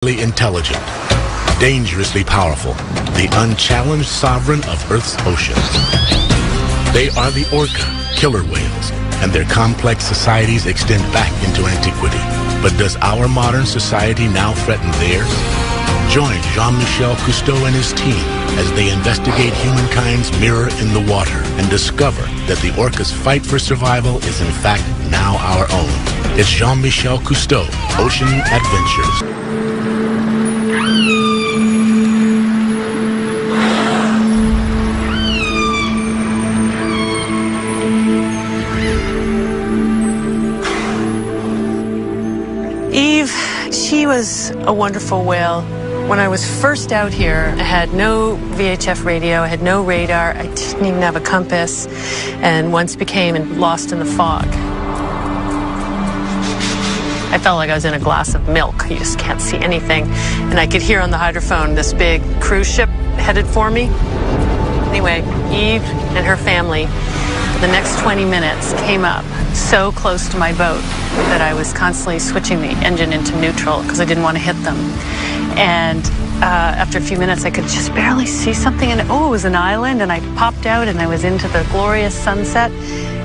Intelligent, dangerously powerful, the unchallenged sovereign of Earth's oceans. They are the Orca, killer whales, and their complex societies extend back into antiquity. But does our modern society now threaten theirs? Join Jean-Michel Cousteau and his team as they investigate humankind's mirror in the water and discover that the orca's fight for survival is in fact now our own. It's Jean-Michel Cousteau, Ocean Adventures. She was a wonderful whale. When I was first out here, I had no VHF radio, I had no radar, I didn't even have a compass, and once became lost in the fog. I felt like I was in a glass of milk. You just can't see anything. And I could hear on the hydrophone this big cruise ship headed for me. Anyway, Eve and her family, the next 20 minutes, came up so close to my boat that I was constantly switching the engine into neutral because I didn't want to hit them. And after a few minutes, I could just barely see something, and it was an island, and I popped out, and I was into the glorious sunset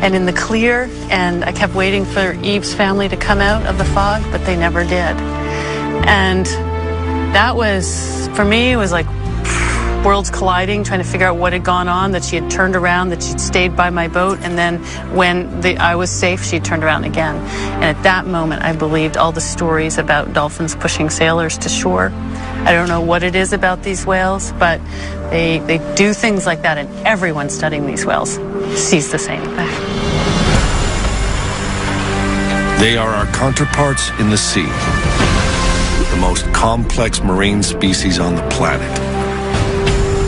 and in the clear, and I kept waiting for Eve's family to come out of the fog, but they never did. And that was, for me, it was like worlds colliding, trying to figure out what had gone on, that she had turned around, that she'd stayed by my boat, and then when I was safe, she turned around again. And at that moment, I believed all the stories about dolphins pushing sailors to shore. I don't know what it is about these whales, but they do things like that, and everyone studying these whales sees the same thing. They are our counterparts in the sea, the most complex marine species on the planet.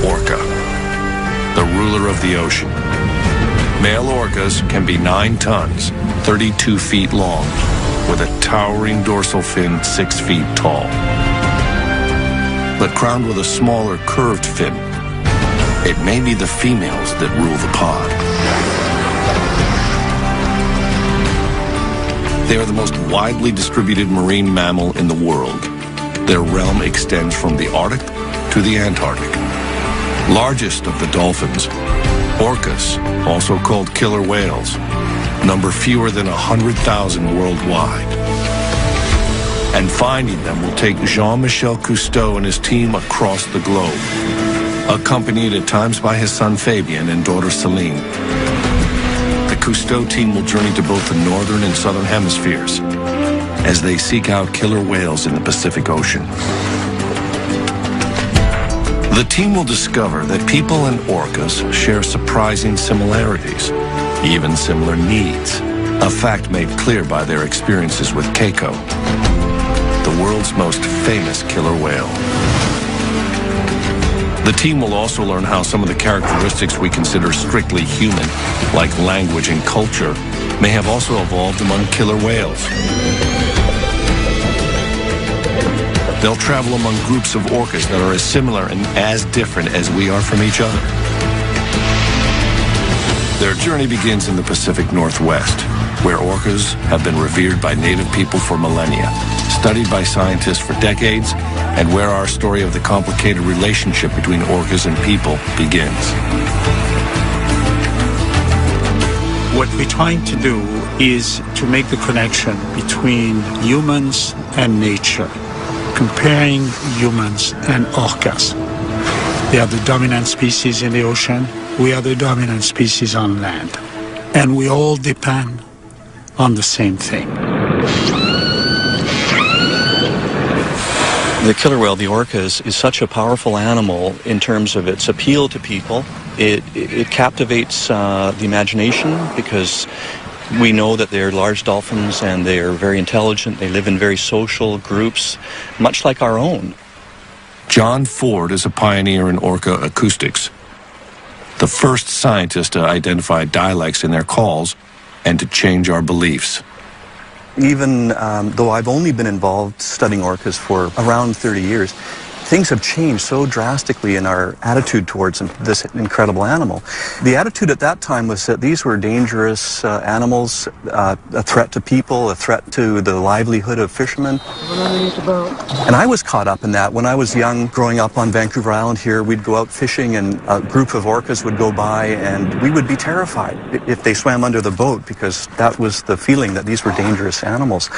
Orca, the ruler of the ocean. Male orcas can be 9 tons, 32 feet long, with a towering dorsal fin 6 feet tall. But crowned with a smaller curved fin, it may be the females that rule the pod. They are the most widely distributed marine mammal in the world. Their realm extends from the Arctic to the Antarctic. Largest of the dolphins, orcas, also called killer whales, number fewer than 100,000 worldwide. And finding them will take Jean-Michel Cousteau and his team across the globe, accompanied at times by his son Fabien and daughter Celine. The Cousteau team will journey to both the northern and southern hemispheres as they seek out killer whales in the Pacific Ocean. The team will discover that people and orcas share surprising similarities, even similar needs, a fact made clear by their experiences with Keiko, the world's most famous killer whale. The team will also learn how some of the characteristics we consider strictly human, like language and culture, may have also evolved among killer whales. They'll travel among groups of orcas that are as similar and as different as we are from each other. Their journey begins in the Pacific Northwest, where orcas have been revered by native people for millennia, studied by scientists for decades, and where our story of the complicated relationship between orcas and people begins. What we're trying to do is to make the connection between humans and nature, comparing humans and orcas. They are the dominant species in the ocean. We are the dominant species on land. And we all depend on the same thing. The killer whale, the orca, is such a powerful animal in terms of its appeal to people. It captivates the imagination because we know that they're large dolphins and they're very intelligent. They live in very social groups, much like our own. John Ford is a pioneer in orca acoustics, the first scientist to identify dialects in their calls and to change our beliefs. Even though I've only been involved studying orcas for around 30 years, things have changed so drastically in our attitude towards this incredible animal. The attitude at that time was that these were dangerous animals, a threat to people, a threat to the livelihood of fishermen. And I was caught up in that. When I was young, growing up on Vancouver Island here, we'd go out fishing and a group of orcas would go by and we would be terrified if they swam under the boat, because that was the feeling that these were dangerous animals.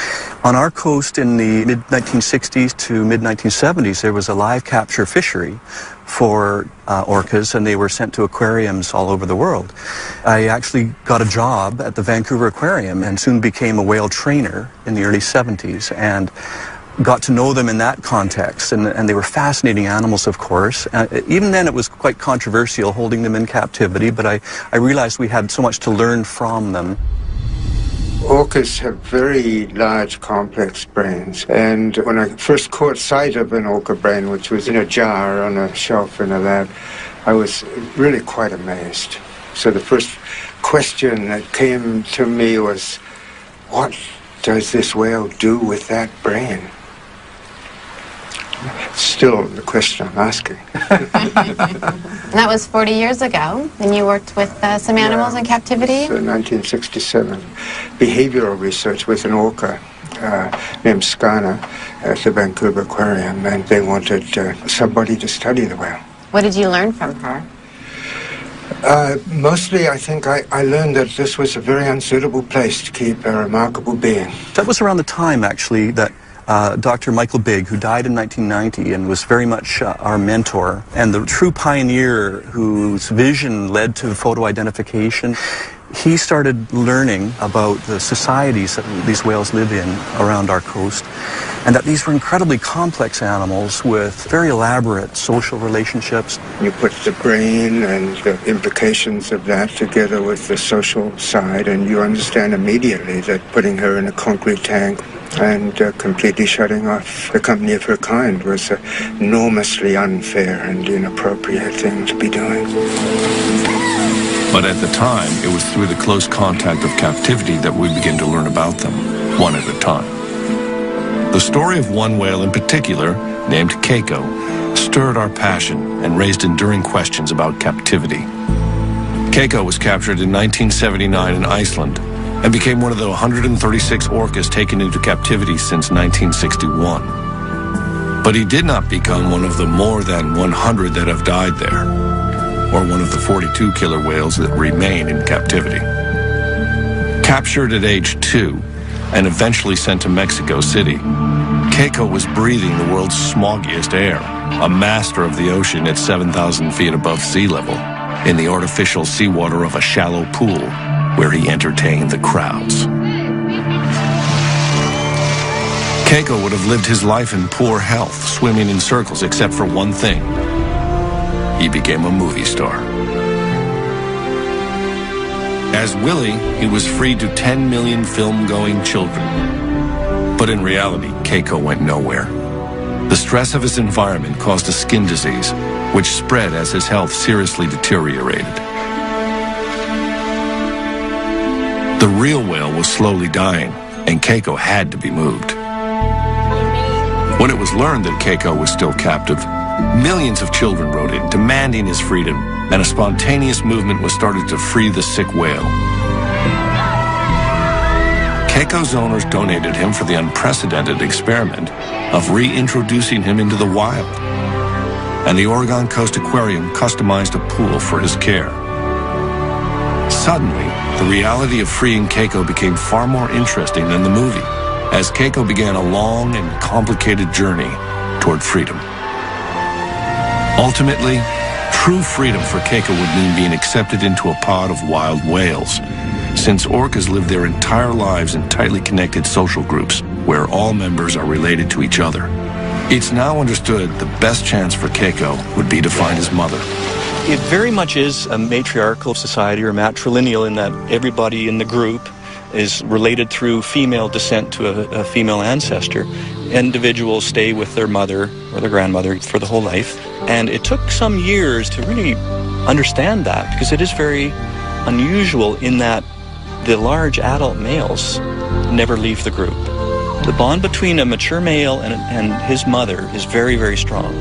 On our coast in the mid-1960s to mid-1970s, there was a live capture fishery for orcas, and they were sent to aquariums all over the world. I actually got a job at the Vancouver Aquarium and soon became a whale trainer in the early 70s, and got to know them in that context, and they were fascinating animals, of course. Even then it was quite controversial holding them in captivity, but I realized we had so much to learn from them. Orcas have very large, complex brains, and when I first caught sight of an orca brain, which was in a jar on a shelf in a lab, I was really quite amazed. So the first question that came to me was, what does this whale do with that brain? Still the question I'm asking. That was 40 years ago, and you worked with some animals in captivity? So 1967. Behavioral research with an orca named Skana at the Vancouver Aquarium, and they wanted somebody to study the whale. What did you learn from her? Mostly, I think I learned that this was a very unsuitable place to keep a remarkable being. That was around the time, actually, that Dr. Michael Bigg, who died in 1990 and was very much our mentor and the true pioneer whose vision led to photo identification, he started learning about the societies that these whales live in around our coast, and that these were incredibly complex animals with very elaborate social relationships. You put the brain and the implications of that together with the social side, and you understand immediately that putting her in a concrete tank and completely shutting off the company of her kind was an enormously unfair and inappropriate thing to be doing. But at the time, it was through the close contact of captivity that we began to learn about them, one at a time. The story of one whale in particular, named Keiko, stirred our passion and raised enduring questions about captivity. Keiko was captured in 1979 in Iceland and became one of the 136 orcas taken into captivity since 1961. But he did not become one of the more than 100 that have died there, or one of the 42 killer whales that remain in captivity. Captured at age 2 and eventually sent to Mexico City, Keiko was breathing the world's smoggiest air, a master of the ocean at 7,000 feet above sea level, in the artificial seawater of a shallow pool where he entertained the crowds. Keiko would have lived his life in poor health, swimming in circles except for one thing. He became a movie star. As Willie, he was free to 10 million film-going children. But in reality, Keiko went nowhere. The stress of his environment caused a skin disease, which spread as his health seriously deteriorated. The real whale was slowly dying, and Keiko had to be moved. When it was learned that Keiko was still captive, millions of children wrote in, demanding his freedom, and a spontaneous movement was started to free the sick whale. Keiko's owners donated him for the unprecedented experiment of reintroducing him into the wild, and the Oregon Coast Aquarium customized a pool for his care. Suddenly, the reality of freeing Keiko became far more interesting than the movie, as Keiko began a long and complicated journey toward freedom. Ultimately, true freedom for Keiko would mean being accepted into a pod of wild whales, since orcas live their entire lives in tightly connected social groups where all members are related to each other. It's now understood the best chance for Keiko would be to find his mother. It very much is a matriarchal society, or matrilineal, in that everybody in the group is related through female descent to a female ancestor. Individuals stay with their mother or their grandmother for the whole life. And it took some years to really understand that, because it is very unusual in that the large adult males never leave the group. The bond between a mature male and his mother is very, very strong.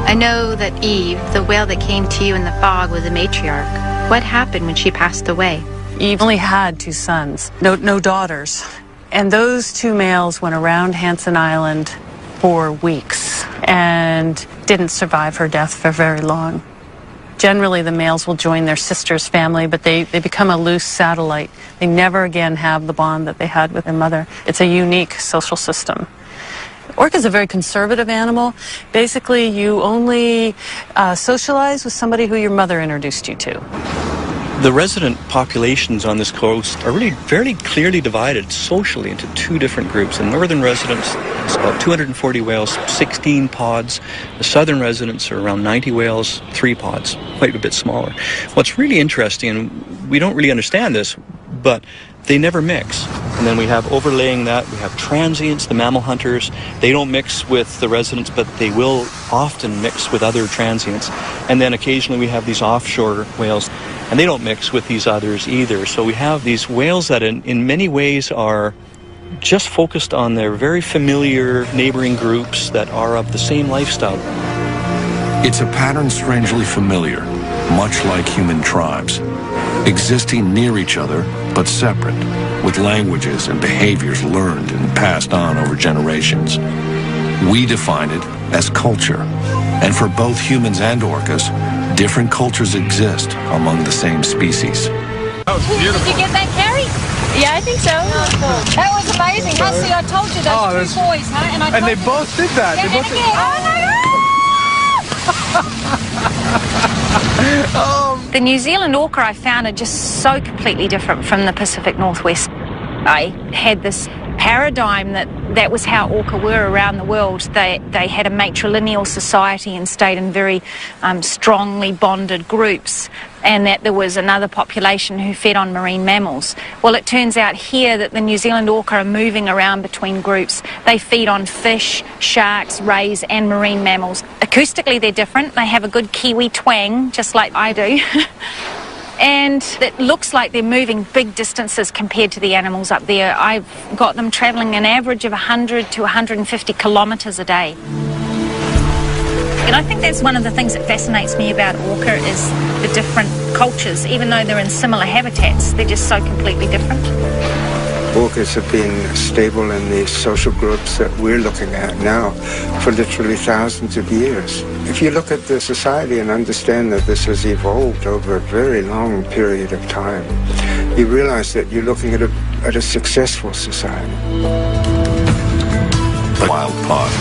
I know that Eve, the whale that came to you in the fog, was a matriarch. What happened when she passed away? Eve only had 2 sons, no daughters. And those 2 males went around Hansen Island for weeks and didn't survive her death for very long. Generally, the males will join their sister's family, but they become a loose satellite. They never again have the bond that they had with their mother. It's a unique social system. Orca is a very conservative animal. Basically, you only socialize with somebody who your mother introduced you to. The resident populations on this coast are really fairly clearly divided socially into 2 different groups. The northern residents, it's about 240 whales, 16 pods. The southern residents are around 90 whales, 3 pods, quite a bit smaller. What's really interesting, and we don't really understand this, but they never mix. And then we have overlaying that, we have transients, the mammal hunters. They don't mix with the residents, but they will often mix with other transients. And then occasionally we have these offshore whales, and they don't mix with these others either. So we have these whales that in many ways are just focused on their very familiar neighboring groups that are of the same lifestyle. It's a pattern strangely familiar, much like human tribes, existing near each other but separate, with languages and behaviors learned and passed on over generations. We define it as culture, and for both humans and orcas, different cultures exist among the same species. That was beautiful. Did you get that, Carrie? Yeah, I think so. That was amazing. See, I told you those 2 boys, huh? And they both did that. Yeah, They both did. The New Zealand orca I found are just so completely different from the Pacific Northwest. I had this paradigm that was how orca were around the world. They had a matrilineal society and stayed in very strongly bonded groups, and that there was another population who fed on marine mammals. Well, it turns out here that the New Zealand orca are moving around between groups. They feed on fish, sharks, rays, and marine mammals. Acoustically, they're different. They have a good Kiwi twang, just like I do. And it looks like they're moving big distances compared to the animals up there. I've got them travelling an average of 100 to 150 kilometres a day. And I think that's one of the things that fascinates me about orca is the different cultures. Even though they're in similar habitats, they're just so completely different. Orcas have been stable in these social groups that we're looking at now for literally thousands of years. If you look at the society and understand that this has evolved over a very long period of time, you realize that you're looking at a successful society. The wild pod.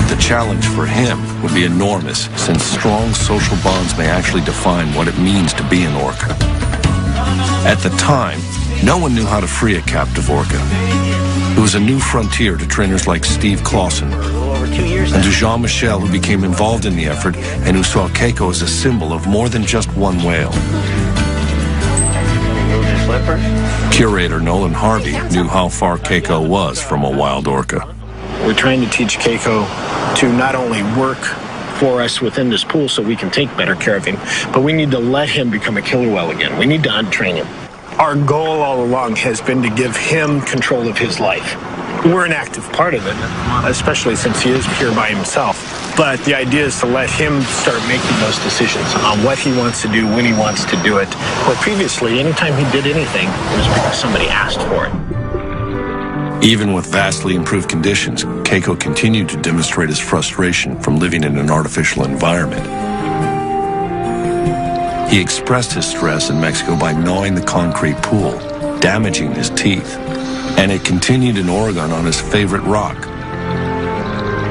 The challenge for him would be enormous, since strong social bonds may actually define what it means to be an orca. At the time, no one knew how to free a captive orca. It was a new frontier to trainers like Steve Clausen and to Jean-Michel, who became involved in the effort and who saw Keiko as a symbol of more than just one whale. Curator Nolan Harvey knew how far Keiko was from a wild orca. We're trying to teach Keiko to not only work for us within this pool so we can take better care of him, but we need to let him become a killer whale again. We need to untrain him. Our goal all along has been to give him control of his life. We're an active part of it, especially since he is here by himself. But the idea is to let him start making those decisions on what he wants to do, when he wants to do it. Where previously, anytime he did anything, it was because somebody asked for it. Even with vastly improved conditions, Keiko continued to demonstrate his frustration from living in an artificial environment. He expressed his stress in Mexico by gnawing the concrete pool, damaging his teeth, and it continued in Oregon on his favorite rock.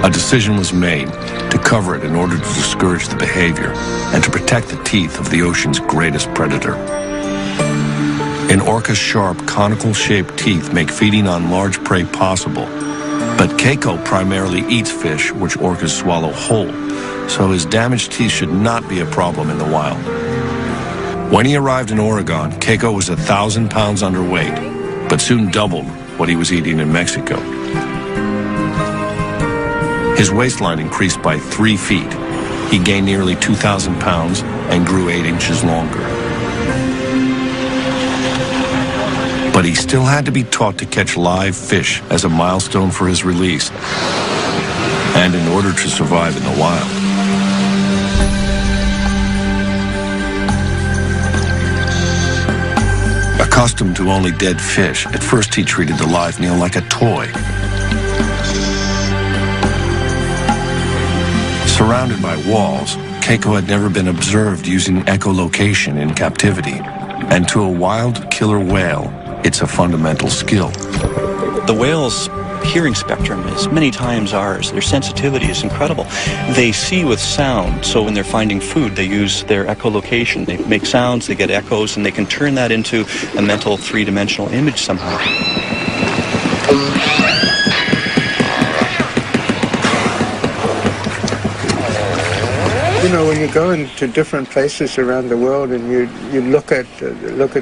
A decision was made to cover it in order to discourage the behavior and to protect the teeth of the ocean's greatest predator. An orca's sharp, conical-shaped teeth make feeding on large prey possible, but Keiko primarily eats fish which orcas swallow whole, so his damaged teeth should not be a problem in the wild. When he arrived in Oregon, Keiko was 1,000 pounds underweight, but soon doubled what he was eating in Mexico. His waistline increased by 3 feet. He gained nearly 2,000 pounds and grew 8 inches longer. But he still had to be taught to catch live fish as a milestone for his release, and in order to survive in the wild. Accustomed to only dead fish, at first he treated the live meal like a toy. Surrounded by walls, Keiko had never been observed using echolocation in captivity, and to a wild killer whale, it's a fundamental skill. The whale's hearing spectrum is many times ours. Their sensitivity is incredible. They see with sound, so when they're finding food, they use their echolocation. They make sounds, they get echoes, and they can turn that into a mental three-dimensional image somehow. You know, when you go into different places around the world and you look at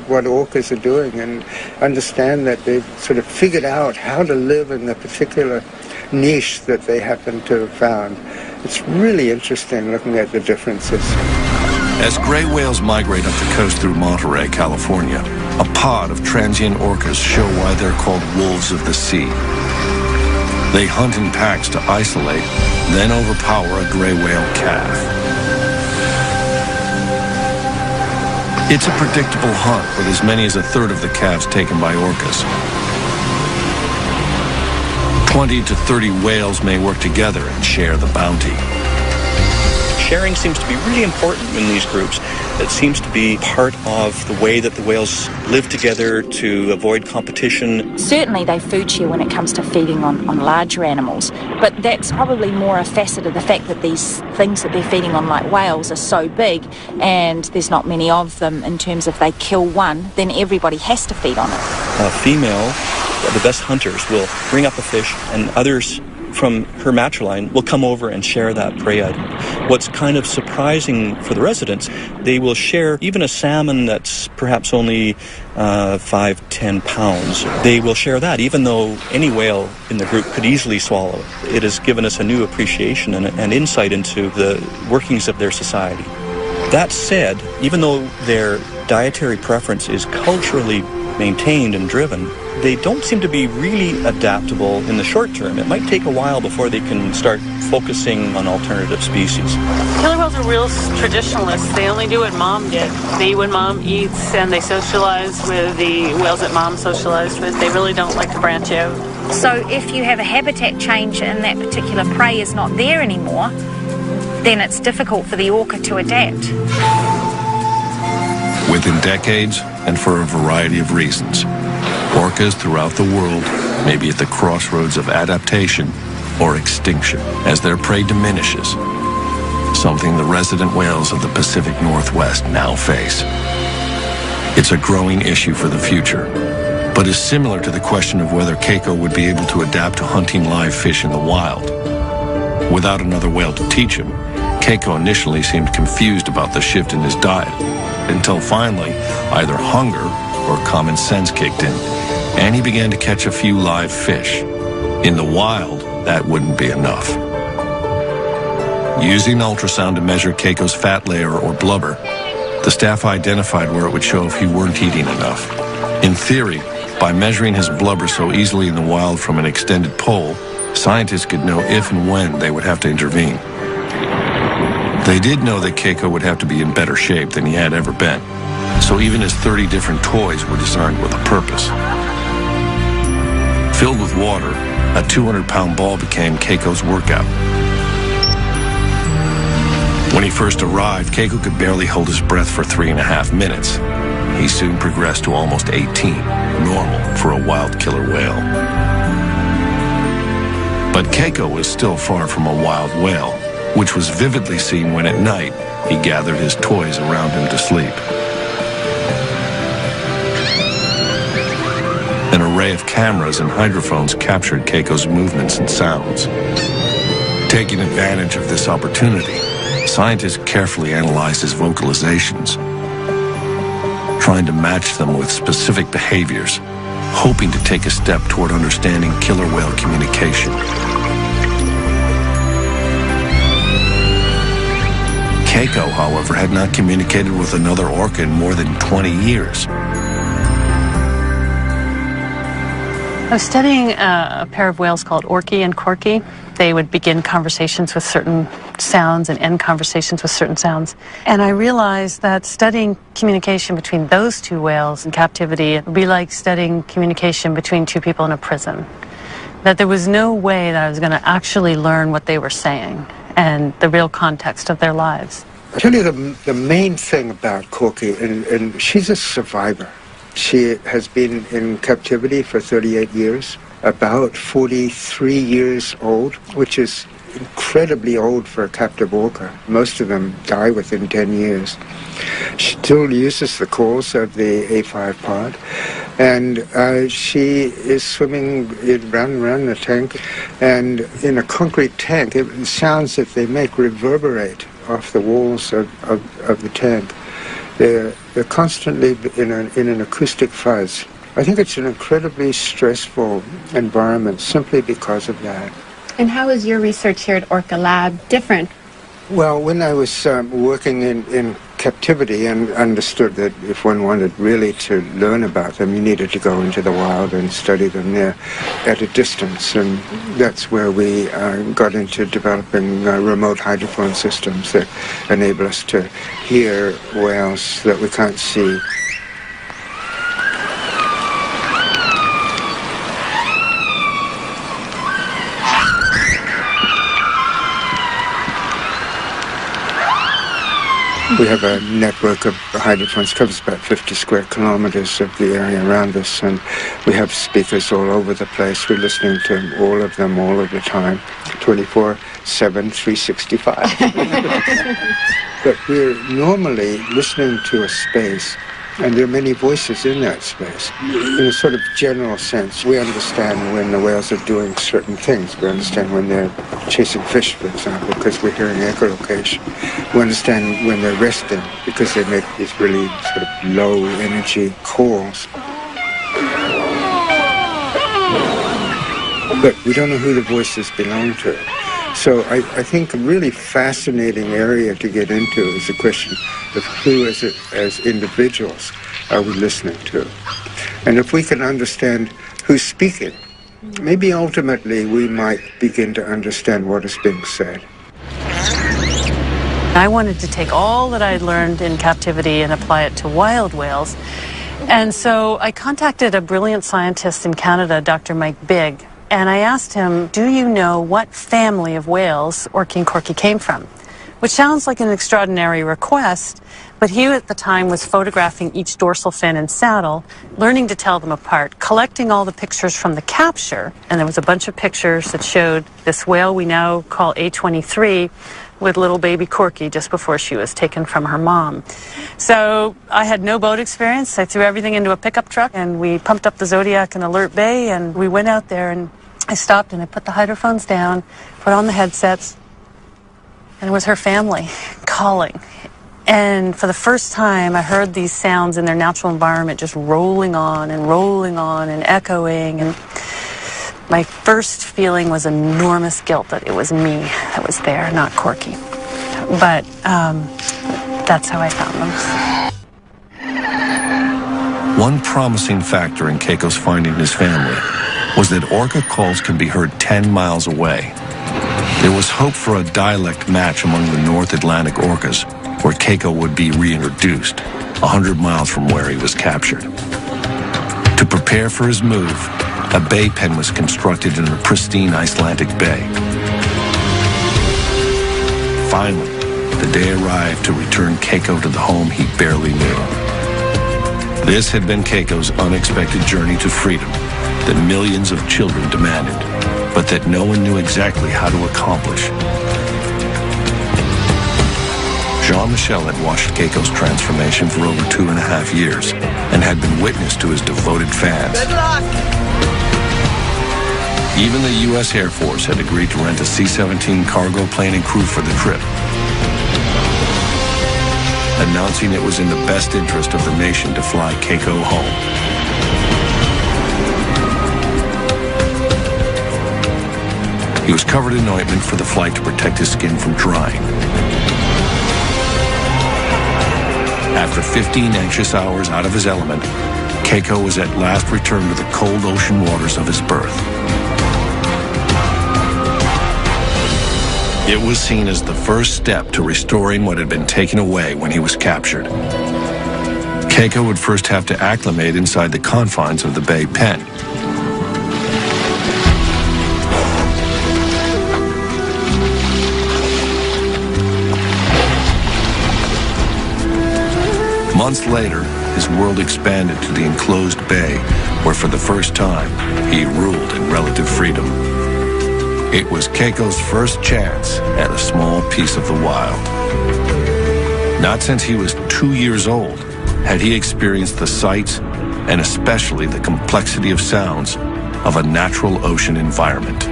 what orcas are doing and understand that they've sort of figured out how to live in the particular niche that they happen to have found, it's really interesting looking at the differences. As gray whales migrate up the coast through Monterey, California, a pod of transient orcas show why they're called wolves of the sea. They hunt in packs to isolate, then overpower a gray whale calf. It's a predictable hunt, with as many as a third of the calves taken by orcas. 20 to 30 whales may work together and share the bounty. Sharing seems to be really important in these groups. It seems to be part of the way that the whales live together to avoid competition. Certainly they food share when it comes to feeding on larger animals, but that's probably more a facet of the fact that these things that they're feeding on, like whales, are so big and there's not many of them. In terms of they kill one, then everybody has to feed on it. A female, the best hunters, will bring up a fish, and others from her matriline will come over and share that prey item. What's kind of surprising for the residents, they will share even a salmon that's perhaps only 5-10 pounds. They will share that, even though any whale in the group could easily swallow it. It has given us a new appreciation and insight into the workings of their society. That said, even though their dietary preference is culturally maintained and driven, they don't seem to be really adaptable in the short term. It might take a while before they can start focusing on alternative species. Killer whales are real traditionalists. They only do what mom did. They eat when mom eats, and they socialize with the whales that mom socialized with. They really don't like to branch out. So if you have a habitat change and that particular prey is not there anymore, then it's difficult for the orca to adapt. Within decades, and for a variety of reasons, orcas throughout the world may be at the crossroads of adaptation or extinction as their prey diminishes, something the resident whales of the Pacific Northwest now face. It's a growing issue for the future, but is similar to the question of whether Keiko would be able to adapt to hunting live fish in the wild. Without another whale to teach him, Keiko initially seemed confused about the shift in his diet, until finally either hunger or common sense kicked in, and he began to catch a few live fish. In the wild, that wouldn't be enough. Using ultrasound to measure Keiko's fat layer or blubber, the staff identified where it would show if he weren't eating enough. In theory, by measuring his blubber so easily in the wild from an extended pole, scientists could know if and when they would have to intervene. They did know that Keiko would have to be in better shape than he had ever been, so even his 30 different toys were designed with a purpose. Filled with water, a 200-pound ball became Keiko's workout. When he first arrived, Keiko could barely hold his breath for 3.5 minutes. He soon progressed to almost 18, normal for a wild killer whale. But Keiko was still far from a wild whale, which was vividly seen when at night he gathered his toys around him to sleep. An array of cameras and hydrophones captured Keiko's movements and sounds. Taking advantage of this opportunity, scientists carefully analyzed his vocalizations, trying to match them with specific behaviors, hoping to take a step toward understanding killer whale communication. Keiko, however, had not communicated with another orca in more than 20 years. I was studying a pair of whales called Orca and Corky. They would begin conversations with certain sounds and end conversations with certain sounds. And I realized that studying communication between those two whales in captivity would be like studying communication between two people in a prison. That there was no way that I was going to actually learn what they were saying and the real context of their lives. I'll tell you the main thing about Corky, and she's a survivor. She has been in captivity for 38 years, about 43 years old, which is incredibly old for a captive orca. Most of them die within 10 years. She still uses the calls of the A5 pod, and she is swimming around the tank, and in a concrete tank, the sounds that they make reverberate off the walls of the tank. They're constantly in an acoustic fuzz. I think it's an incredibly stressful environment simply because of that. And how is your research here at Orca Lab different? Well, when I was working in captivity and understood that if one wanted really to learn about them, you needed to go into the wild and study them there at a distance. And that's where we got into developing remote hydrophone systems that enable us to hear whales that we can't see. We have a network of hydrophones, covers about 50 square kilometers of the area around us, and we have speakers all over the place. We're listening to all of them all of the time, 24/7, 365. But we're normally listening to a space, and there are many voices in that space. In a sort of general sense, we understand when the whales are doing certain things. We understand when they're chasing fish, for example, because we're hearing echolocation. We understand when they're resting, because they make these really sort of low-energy calls. But we don't know who the voices belong to. So I think a really fascinating area to get into is the question of who as individuals are we listening to. And if we can understand who's speaking, maybe ultimately we might begin to understand what is being said. I wanted to take all that I had learned in captivity and apply it to wild whales. And so I contacted a brilliant scientist in Canada, Dr. Mike Bigg, and I asked him, do you know what family of whales Orca and Corky came from? Which sounds like an extraordinary request, but he at the time was photographing each dorsal fin and saddle, learning to tell them apart, collecting all the pictures from the capture, and there was a bunch of pictures that showed this whale we now call A23 with little baby Corky just before she was taken from her mom. So I had no boat experience. I threw everything into a pickup truck and we pumped up the Zodiac in Alert Bay, and we went out there, and I stopped and I put the hydrophones down, put on the headsets, and it was her family calling. And for the first time, I heard these sounds in their natural environment just rolling on and echoing. And my first feeling was enormous guilt that it was me that was there, not Corky. But that's how I found them. One promising factor in Keiko's finding his family was that orca calls can be heard 10 miles away. There was hope for a dialect match among the North Atlantic orcas, where Keiko would be reintroduced, 100 miles from where he was captured. To prepare for his move, a bay pen was constructed in a pristine Icelandic bay. Finally, the day arrived to return Keiko to the home he barely knew. This had been Keiko's unexpected journey to freedom that millions of children demanded, but that no one knew exactly how to accomplish. Jean-Michel had watched Keiko's transformation for over 2.5 years and had been witness to his devoted fans. Good luck! Even the U.S. Air Force had agreed to rent a C-17 cargo plane and crew for the trip, announcing it was in the best interest of the nation to fly Keiko home. He was covered in ointment for the flight to protect his skin from drying. After 15 anxious hours out of his element, Keiko was at last returned to the cold ocean waters of his birth. It was seen as the first step to restoring what had been taken away when he was captured. Keiko would first have to acclimate inside the confines of the Bay pen. Months later, his world expanded to the enclosed bay, where for the first time, he ruled in relative freedom. It was Keiko's first chance at a small piece of the wild. Not since he was 2 years old had he experienced the sights and especially the complexity of sounds of a natural ocean environment.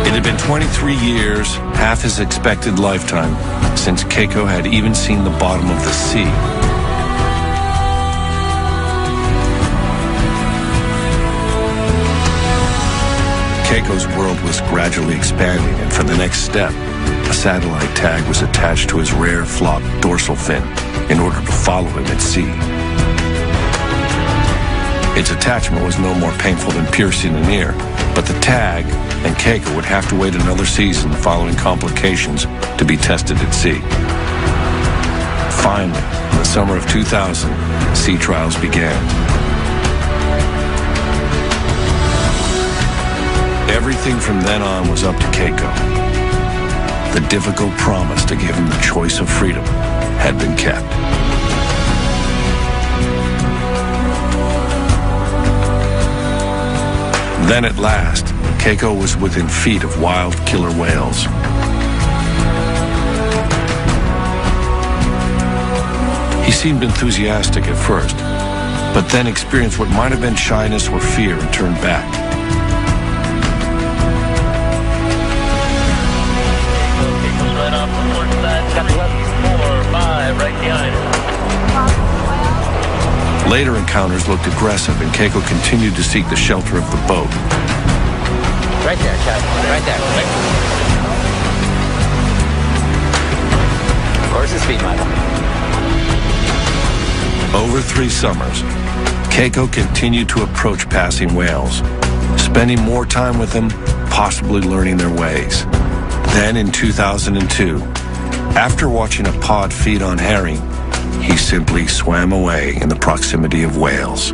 It had been 23 years, half his expected lifetime, since Keiko had even seen the bottom of the sea. Keiko's world was gradually expanding, and for the next step, a satellite tag was attached to his rare flopped dorsal fin in order to follow him at sea. Its attachment was no more painful than piercing an ear, but the tag and Keiko would have to wait another season following complications to be tested at sea. Finally, in the summer of 2000, sea trials began. Everything from then on was up to Keiko. The difficult promise to give him the choice of freedom had been kept. Then at last, Keiko was within feet of wild killer whales. He seemed enthusiastic at first, but then experienced what might have been shyness or fear and turned back. Later encounters looked aggressive, and Keiko continued to seek the shelter of the boat. Right there, Chad. Right there. Of course, it's speed model. Over 3 summers, Keiko continued to approach passing whales, spending more time with them, possibly learning their ways. Then in 2002, after watching a pod feed on herring, he simply swam away in the proximity of whales.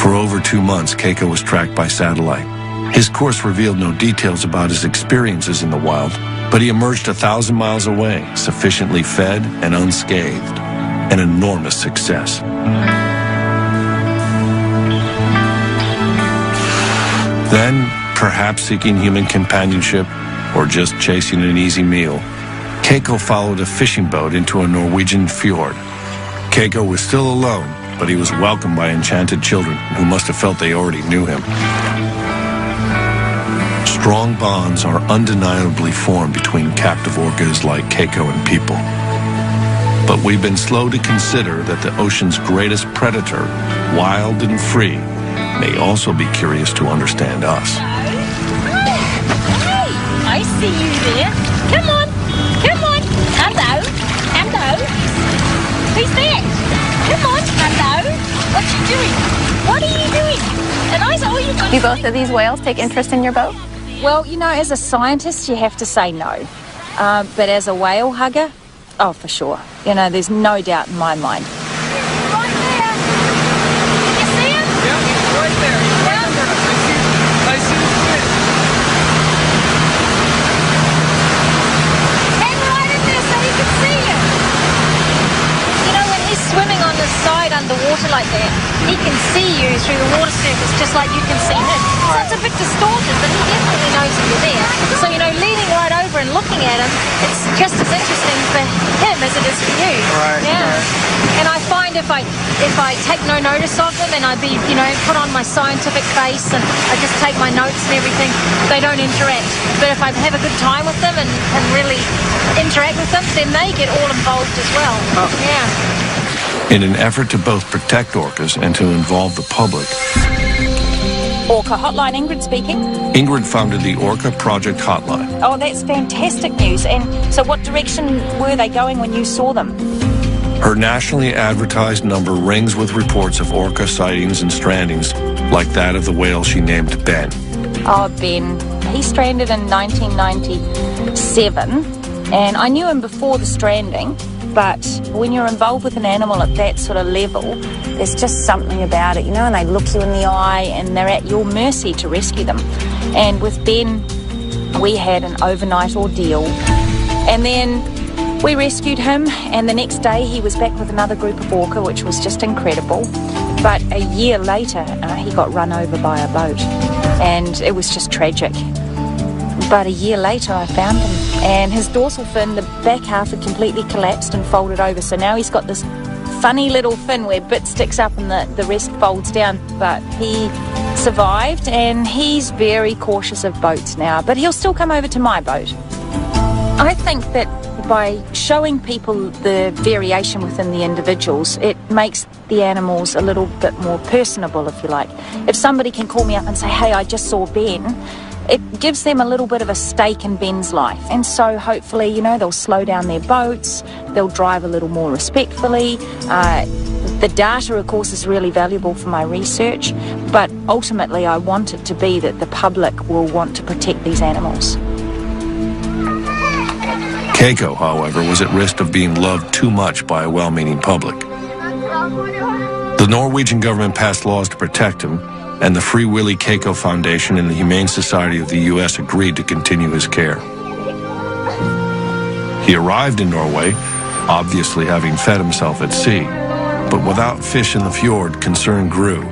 For over 2 months, Keiko was tracked by satellite. His course revealed no details about his experiences in the wild, but he emerged 1,000 miles away, sufficiently fed and unscathed. An enormous success. Then, perhaps seeking human companionship or just chasing an easy meal, Keiko followed a fishing boat into a Norwegian fjord. Keiko was still alone, but he was welcomed by enchanted children who must have felt they already knew him. Strong bonds are undeniably formed between captive orcas like Keiko and people. But we've been slow to consider that the ocean's greatest predator, wild and free, may also be curious to understand us. Hey, I see you there. Come on. Come on. Hello. Hello. Who's that? Come on. Hello. What you doing? What are you doing? And I said, oh, you got Do both of these whales take interest in your boat? Well, you know, as a scientist, you have to say no. But as a whale hugger, oh, for sure. You know, there's no doubt in my mind. Right there. You see him? Yeah, he's right there. He's right in front of us. I see his fin. Hang right in there so you can see him. You know, when he's swimming on the side underwater like that, he can see you through the water surface just like you can see him. So it's a bit distorted, but he definitely knows that you're there. So, you know, leaning right over and looking at him, it's just as interesting for him as it is for you. Right. Yeah. Right. And I find if I take no notice of them and I put on my scientific face and I just take my notes and everything, they don't interact. But if I have a good time with them and really interact with them, then they get all involved as well. Oh. Yeah. In an effort to both protect orcas and to involve the public, Orca Hotline, Ingrid speaking. Ingrid founded the Orca Project Hotline. Oh, that's fantastic news. And so what direction were they going when you saw them? Her nationally advertised number rings with reports of orca sightings and strandings, like that of the whale she named Ben. Oh, Ben. He stranded in 1997, and I knew him before the stranding, but when you're involved with an animal at that sort of level, there's just something about it, you know, and they look you in the eye and they're at your mercy to rescue them. And with Ben, we had an overnight ordeal, and then we rescued him, and the next day he was back with another group of orca, which was just incredible. But a year later, he got run over by a boat, and it was just tragic. But a year later, I found him, and his dorsal fin, the back half, had completely collapsed and folded over. So now he's got this funny little fin where bit sticks up and the rest folds down. But he survived, and he's very cautious of boats now. But he'll still come over to my boat. I think that by showing people the variation within the individuals, it makes the animals a little bit more personable, if you like. If somebody can call me up and say, hey, I just saw Ben, it gives them a little bit of a stake in Ben's life. And so hopefully, you know, they'll slow down their boats, they'll drive a little more respectfully. The data, of course, is really valuable for my research, but ultimately I want it to be that the public will want to protect these animals. Keiko, however, was at risk of being loved too much by a well-meaning public. The Norwegian government passed laws to protect him, and the Free Willy Keiko Foundation and the Humane Society of the U.S. agreed to continue his care. He arrived in Norway, obviously having fed himself at sea, but without fish in the fjord, concern grew,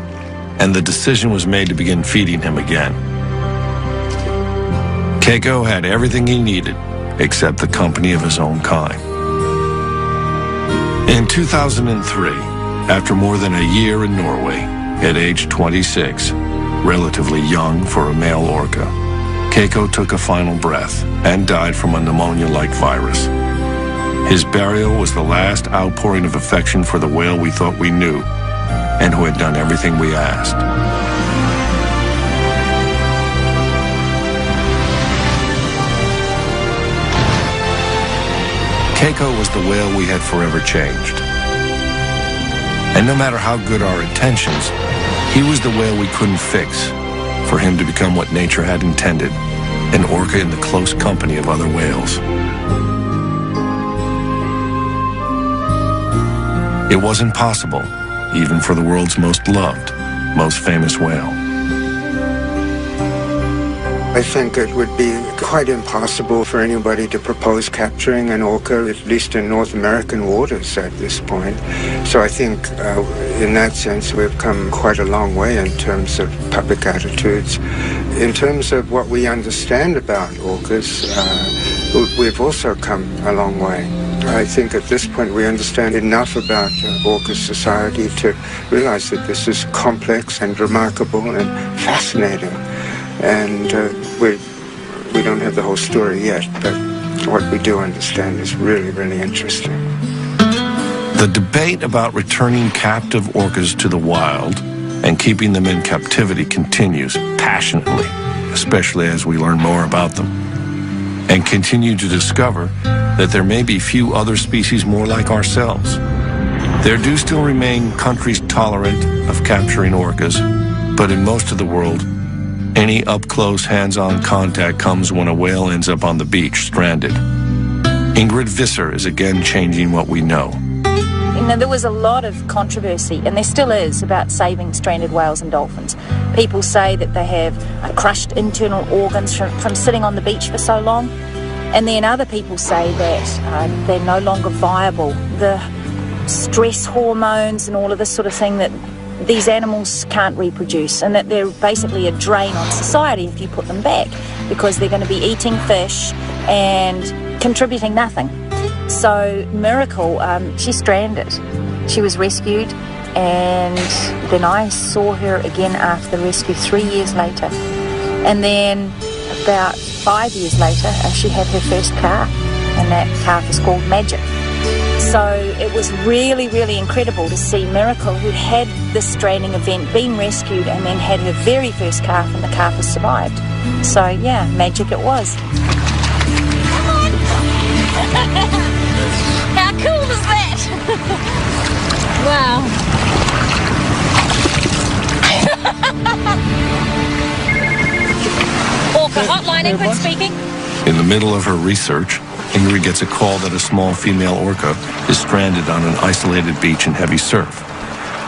and the decision was made to begin feeding him again. Keiko had everything he needed, except the company of his own kind. In 2003, after more than a year in Norway, at age 26, relatively young for a male orca, Keiko took a final breath and died from a pneumonia-like virus. His burial was the last outpouring of affection for the whale we thought we knew and who had done everything we asked. Keiko was the whale we had forever changed. And no matter how good our intentions, he was the whale we couldn't fix for him to become what nature had intended, an orca in the close company of other whales. It wasn't possible, even for the world's most loved, most famous whale. I think it would be quite impossible for anybody to propose capturing an orca, at least in North American waters at this point. So I think in that sense we've come quite a long way in terms of public attitudes. In terms of what we understand about orcas, we've also come a long way. I think at this point we understand enough about orca society to realize that this is complex and remarkable and fascinating. And we don't have the whole story yet, but what we do understand is really, really interesting. The debate about returning captive orcas to the wild and keeping them in captivity continues passionately, especially as we learn more about them, and continue to discover that there may be few other species more like ourselves. There do still remain countries tolerant of capturing orcas, but in most of the world, any up-close, hands-on contact comes when a whale ends up on the beach, stranded. Ingrid Visser is again changing what we know. You know, there was a lot of controversy, and there still is, about saving stranded whales and dolphins. People say that they have crushed internal organs from sitting on the beach for so long, and then other people say that they're no longer viable. The stress hormones and all of this sort of thing, that these animals can't reproduce, and that they're basically a drain on society if you put them back, because they're going to be eating fish and contributing nothing. So Miracle, she's stranded. She was rescued, and then I saw her again after the rescue 3 years later. And then about 5 years later, she had her first calf, and that calf is called Magic. So it was really, really incredible to see Miracle, who had this stranding event, been rescued and then had her very first calf, and the calf has survived. So yeah, magic it was. How cool was that? Wow. Orca hotline, Ingrid speaking. In the middle of her research, Ingrid gets a call that a small female orca is stranded on an isolated beach in heavy surf.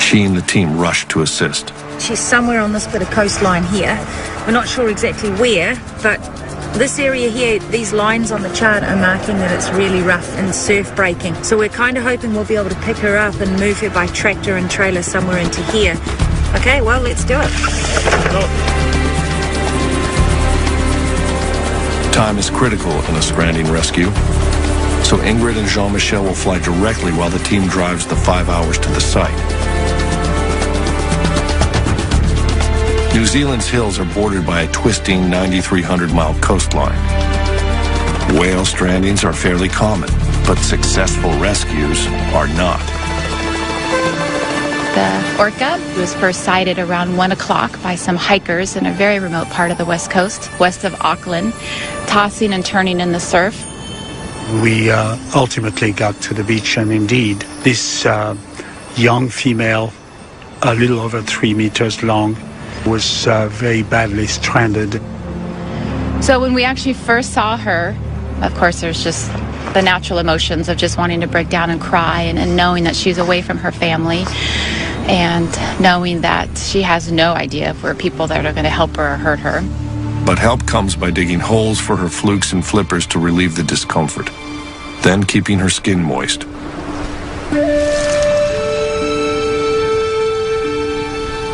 She and the team rush to assist. She's somewhere on this bit of coastline here. We're not sure exactly where, but this area here, these lines on the chart are marking that it's really rough and surf breaking. So we're kind of hoping we'll be able to pick her up and move her by tractor and trailer somewhere into here. Okay, well, let's do it. Time is critical in a stranding rescue, so Ingrid and Jean-Michel will fly directly while the team drives the 5 hours to the site. New Zealand's hills are bordered by a twisting 9,300-mile coastline. Whale strandings are fairly common, but successful rescues are not. The Orca was first sighted around 1 o'clock by some hikers in a very remote part of the west coast, west of Auckland, tossing and turning in the surf. We ultimately got to the beach, and indeed, this young female, a little over 3 meters long, was very badly stranded. So when we actually first saw her, of course, there's just the natural emotions of just wanting to break down and cry, and knowing that she's away from her family, and knowing that she has no idea if we're people that are going to help her or hurt her. But help comes by digging holes for her flukes and flippers to relieve the discomfort, then keeping her skin moist.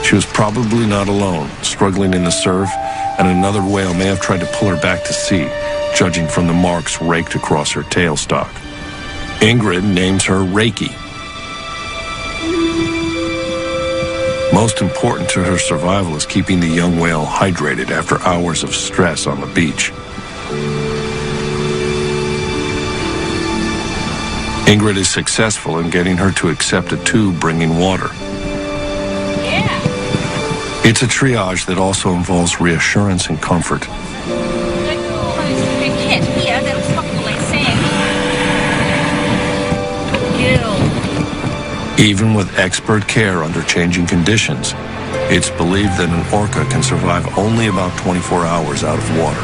She was probably not alone, struggling in the surf, and another whale may have tried to pull her back to sea, judging from the marks raked across her tailstock. Ingrid names her Reiki. Most important to her survival is keeping the young whale hydrated after hours of stress on the beach. Ingrid is successful in getting her to accept a tube bringing water. Yeah. It's a triage that also involves reassurance and comfort. Even with expert care under changing conditions, it's believed that an orca can survive only about 24 hours out of water.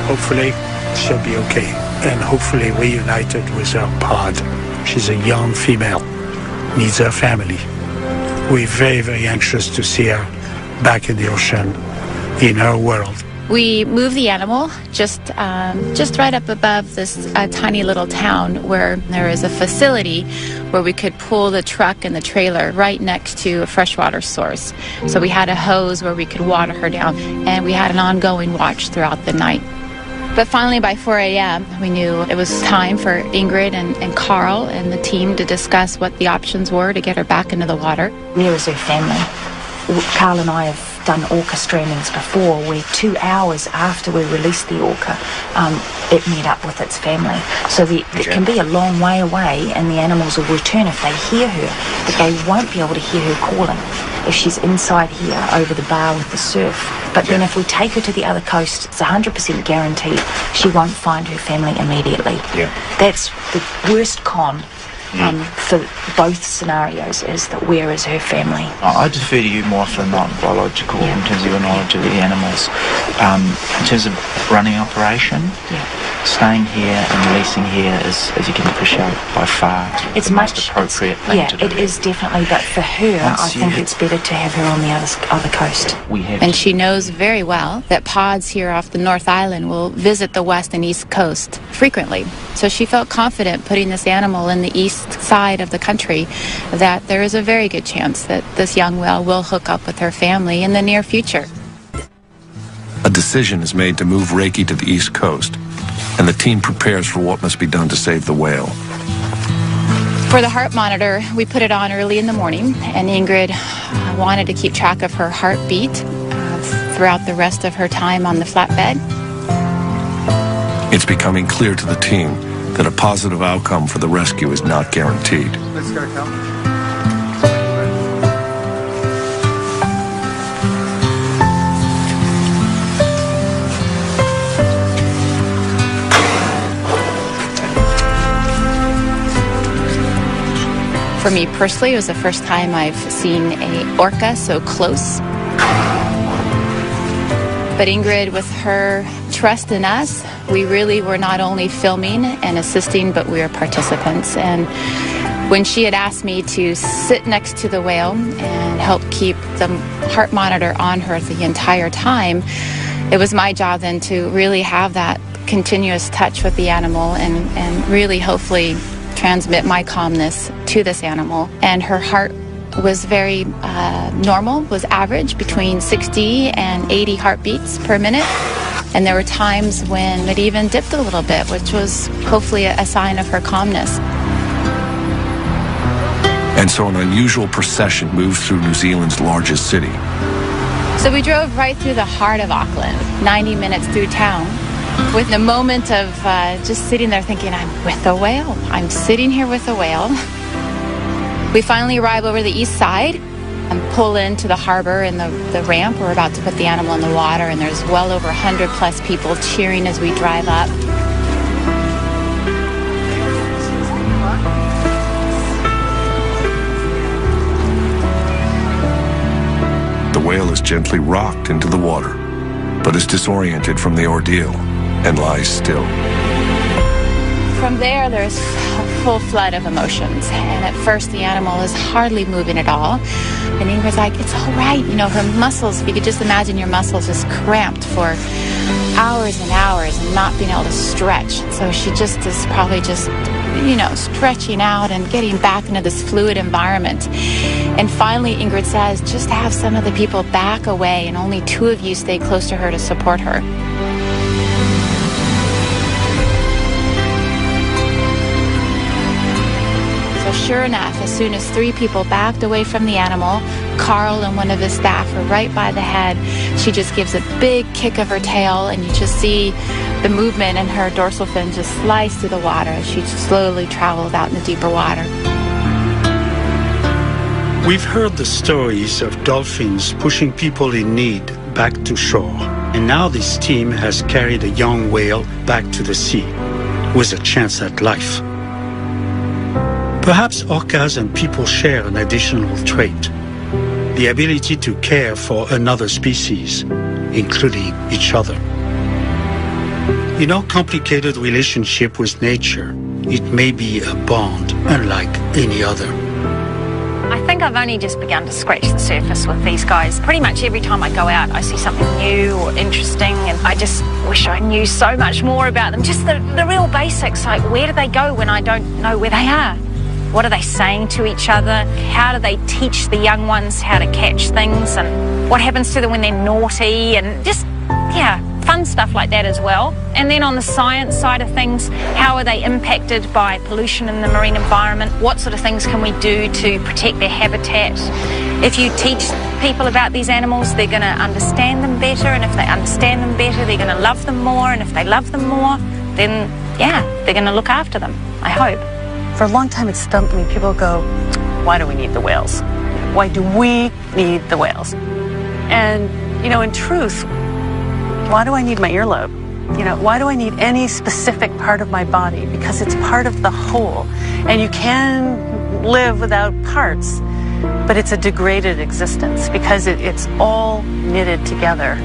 Hopefully, she'll be okay, and hopefully reunited with her pod. She's a young female, needs her family. We're very, very anxious to see her back in the ocean, in her world. We moved the animal just right up above this tiny little town where there is a facility where we could pull the truck and the trailer right next to a freshwater source. So we had a hose where we could water her down, and we had an ongoing watch throughout the night. But finally, by 4 a.m., we knew it was time for Ingrid and Carl and the team to discuss what the options were to get her back into the water. Where is her family? Carl and I have done orca strandings before, where 2 hours after we released the orca, it met up with its family. So it can be a long way away, and the animals will return if they hear her, but they won't be able to hear her calling if she's inside here over the bar with the surf. But then if we take her to the other coast, it's 100% guaranteed she won't find her family immediately. That's the worst con for both scenarios, is that where is her family? I defer to you more often than not, biological, in terms of your knowledge of the animals. In terms of running operation, staying here and releasing here is, as you can appreciate, by far it's the much most appropriate thing to do. It is definitely, but for her, I think it's better to have her on the other coast. And she knows very well that pods here off the North Island will visit the west and east coast frequently. So she felt confident putting this animal in the east side of the country, that there is a very good chance that this young whale will hook up with her family in the near future. A decision is made to move Reiki to the east coast, and the team prepares for what must be done to save the whale. For the heart monitor, we put it on early in the morning, and Ingrid wanted to keep track of her heartbeat throughout the rest of her time on the flatbed. It's becoming clear to the team that a positive outcome for the rescue is not guaranteed. Let's go, Cal. For me personally, it was the first time I've seen an orca so close. But Ingrid, with her trust in us, we really were not only filming and assisting, but we were participants. And when she had asked me to sit next to the whale and help keep the heart monitor on her the entire time, it was my job then to really have that continuous touch with the animal and really hopefully transmit my calmness to this animal. And her heart was very normal, was average between 60 and 80 heartbeats per minute. And there were times when it even dipped a little bit, which was hopefully a sign of her calmness. And so an unusual procession moved through New Zealand's largest city. So we drove right through the heart of Auckland, 90 minutes through town, with a moment of just sitting there thinking, I'm with a whale. I'm sitting here with a whale. We finally arrive over the east side and pull into the harbor and the ramp. We're about to put the animal in the water, and there's well over 100 plus people cheering as we drive up. The whale is gently rocked into the water, but is disoriented from the ordeal and lies still. From there's a full flood of emotions. And at first the animal is hardly moving at all. And Ingrid's like, it's all right. You know, her muscles, if you could just imagine your muscles just cramped for hours and hours and not being able to stretch. So she just is probably just, you know, stretching out and getting back into this fluid environment. And finally Ingrid says, just have some of the people back away and only 2 of you stay close to her to support her. Sure enough, as soon as 3 people backed away from the animal, Carl and one of his staff were right by the head. She just gives a big kick of her tail, and you just see the movement in her dorsal fin just slice through the water as she slowly travels out in the deeper water. We've heard the stories of dolphins pushing people in need back to shore, and now this team has carried a young whale back to the sea with a chance at life. Perhaps orcas and people share an additional trait, the ability to care for another species, including each other. In our complicated relationship with nature, it may be a bond unlike any other. I think I've only just begun to scratch the surface with these guys. Pretty much every time I go out, I see something new or interesting, and I just wish I knew so much more about them. Just the real basics, like where do they go when I don't know where they are? What are they saying to each other? How do they teach the young ones how to catch things? And what happens to them when they're naughty? And just, yeah, fun stuff like that as well. And then on the science side of things, how are they impacted by pollution in the marine environment? What sort of things can we do to protect their habitat? If you teach people about these animals, they're going to understand them better. And if they understand them better, they're going to love them more. And if they love them more, then, yeah, they're going to look after them, I hope. For a long time, it stumped me. People go, why do we need the whales? Why do we need the whales? And, you know, in truth, why do I need my earlobe? You know, why do I need any specific part of my body? Because it's part of the whole. And you can live without parts, but it's a degraded existence because it's all knitted together.